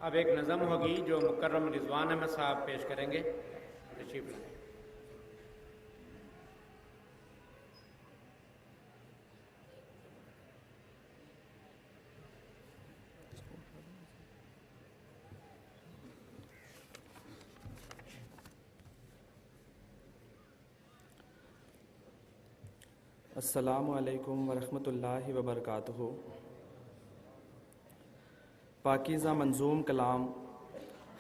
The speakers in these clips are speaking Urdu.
اب ایک نظم ہوگی جو مکرم رضوان احمد صاحب پیش کریں گے. تشریف لائیں. السلام علیکم ورحمۃ اللہ وبرکاتہ. پاکیزہ منظوم کلام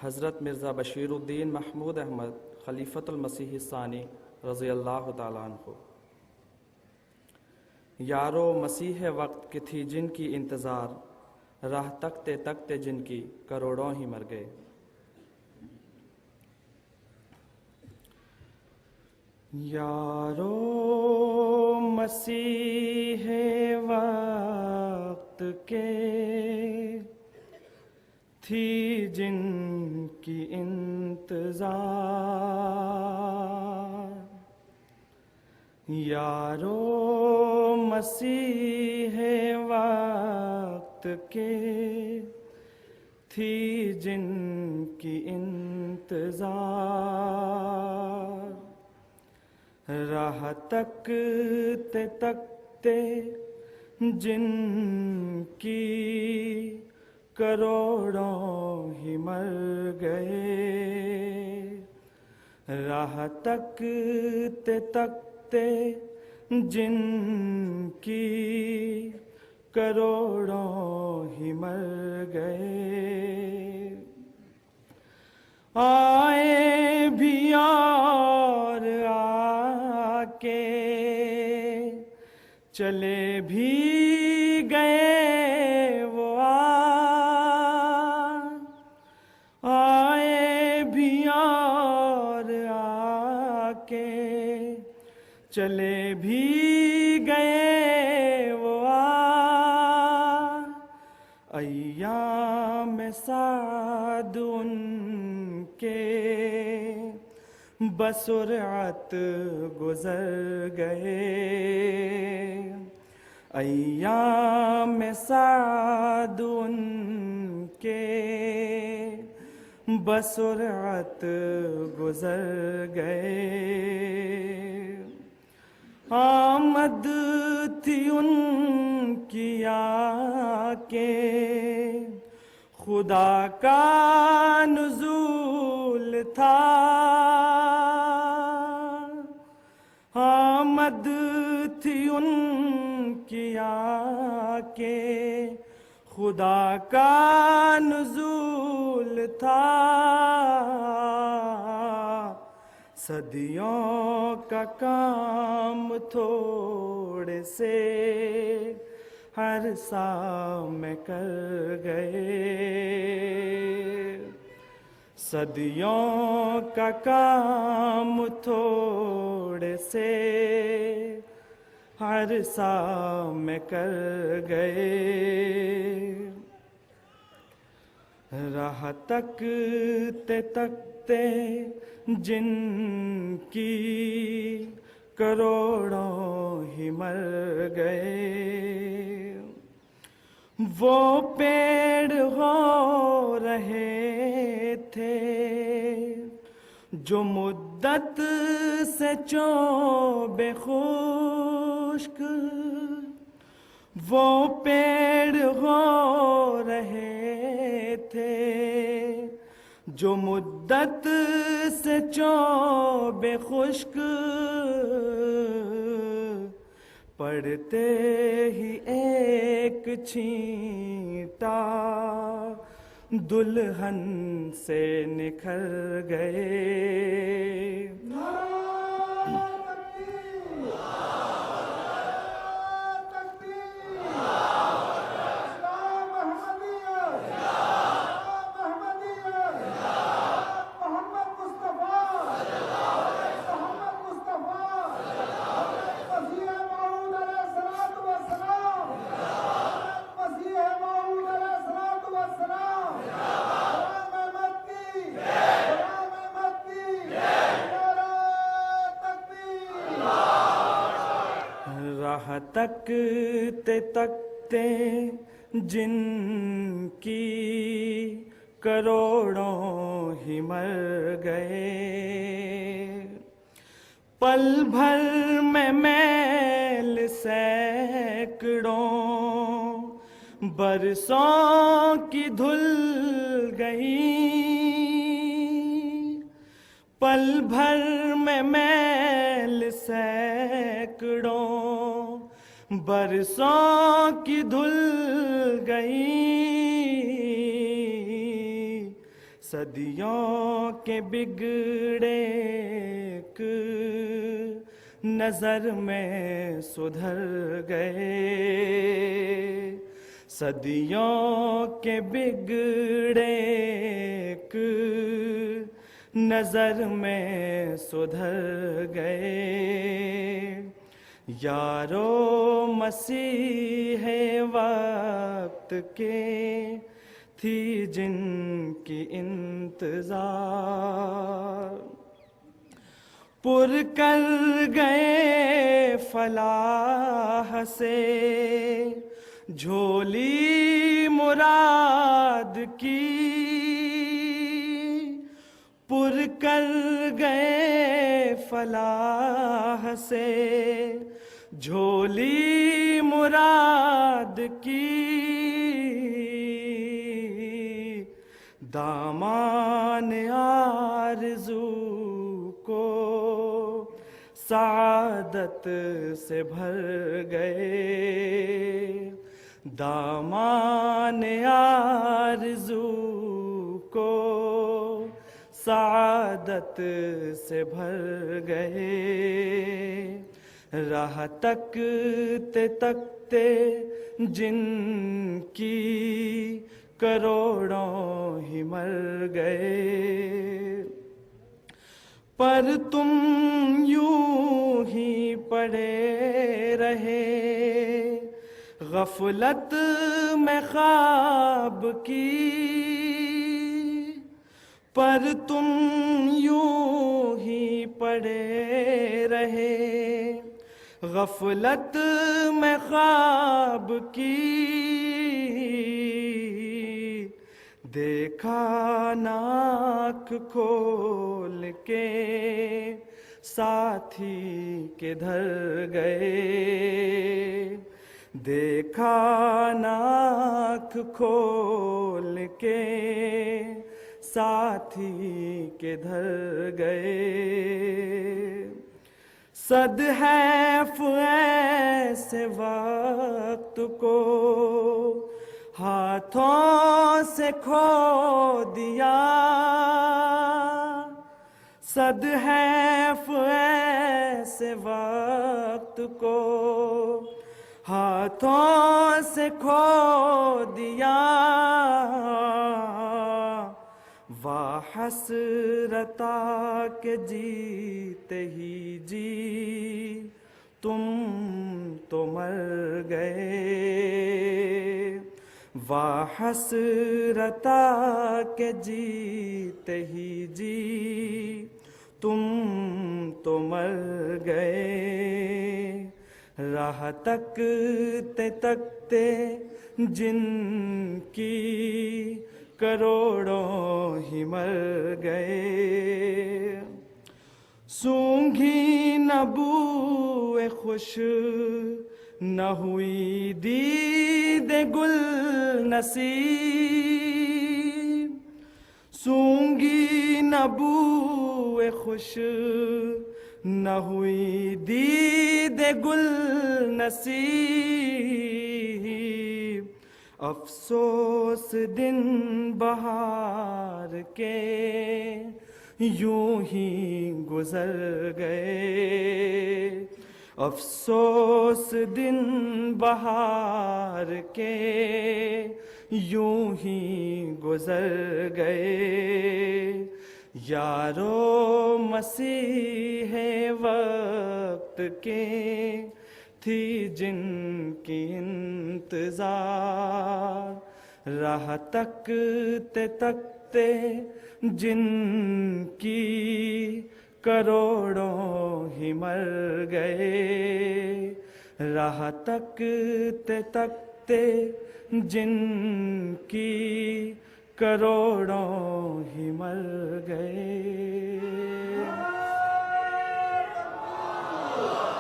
حضرت مرزا بشیر الدین محمود احمد خلیفۃ المسیح الثانی رضی اللہ تعالیٰ عنہ. یارو مسیح وقت کی تھی جن کی انتظار، راہ تکتے تکتے جن کی کروڑوں ہی مر گئے. یارو مسیح وقت کے تھی جن کی انتظار، یارو مسیح وقت کے تھی جن کی انتظار، راہ تکتے تکتے جن کی کروڑوں ہی مر گئے، راہ تکتے تکتے جن کی کروڑوں ہی مر گئے. آئے بھی اور آ کے چلے بھی گئے وہ آئے بھی اور آ کے چلے بھی گئے وہ ایام سعد ان کے بسرعت گزر گئے، ایام سعد ان کے بسرعت گزر گئے. آمد تھی ان کی آ کے خدا کا نزول تھا، آمد تھی ان کی آ کے خدا کا نزول تھا. صدیوں کا کام تھوڑے سے ہر سال میں کر گئے، صدیوں کا کام تھوڑے سے ہر سال میں کر گئے. راہ تکتے تکتے جن کی کروڑوں ہی مر گئے، وہ پیڑ ہو رہے تھے جو مدت سے چوب خشک، وہ پیڑ ہو رہے تھے جو مدت سے چوب خشک، پڑتے ہی ایک چھینٹا دلہن سے نکھر گئے. راہ تکتے تکتے جن کی کروڑوں ہی مر گئے، پل بھر میں میل سینکڑوں برسوں کی دھل گئی، پل بھر میں میل سینکڑوں برسوں کی دھل گئی، صدیوں کے بگڑے ایک نظر میں سدھر گئے، صدیوں کے بگڑے ایک نظر میں سدھر گئے، یارو مسیح وقت کے تھی جن کی انتظار، پر کر گئے فلاح سے جھولی مراد کی، پر کر گئے فلاح سے جھولی مراد کی، دامان آرزو کو سعادت سے بھر گئے، دامان آرزو کو سعادت سے بھر گئے، راہ تکتے تکتے جن کی کروڑوں ہی مر گئے، پر تم یوں ہی پڑے رہے غفلت میں خواب کی، پر تم یوں ہی پڑے رہے غفلت میں خواب کی، دیکھا ناک کھول کے ساتھی کدھر گئے، دیکھا ناک کھول کے ساتھی کدھر گئے، صد حیف ایسے وقت کو ہاتھوں سے کھو دیا، صد حیف ایسے وقت کو ہاتھوں سے کھو دیا، واہ حسرتا کہ جیتے ہی جی تم تو مر گئے، واہ حسرتا کہ جیتے ہی جی تم تو مر گئے، راہ تکتے تکتے جن کی کروڑوں ہی مر گئے، سونگھی نہ بوئے خوش نہ ہوئی دید گل نصیب، سونگھی نہ بوئے خوش نہ ہوئی دید گل نصیب، افسوس دن بہار کے یوں ہی گزر گئے، افسوس دن بہار کے یوں ہی گزر گئے، یارو مسیح وقت کے تھی جن کی انتظار، راہ تکتے تکتے جن کی کروڑوں ہی مر گئے، راہ تکتے تکتے جن کی کروڑوں ہی مر گئے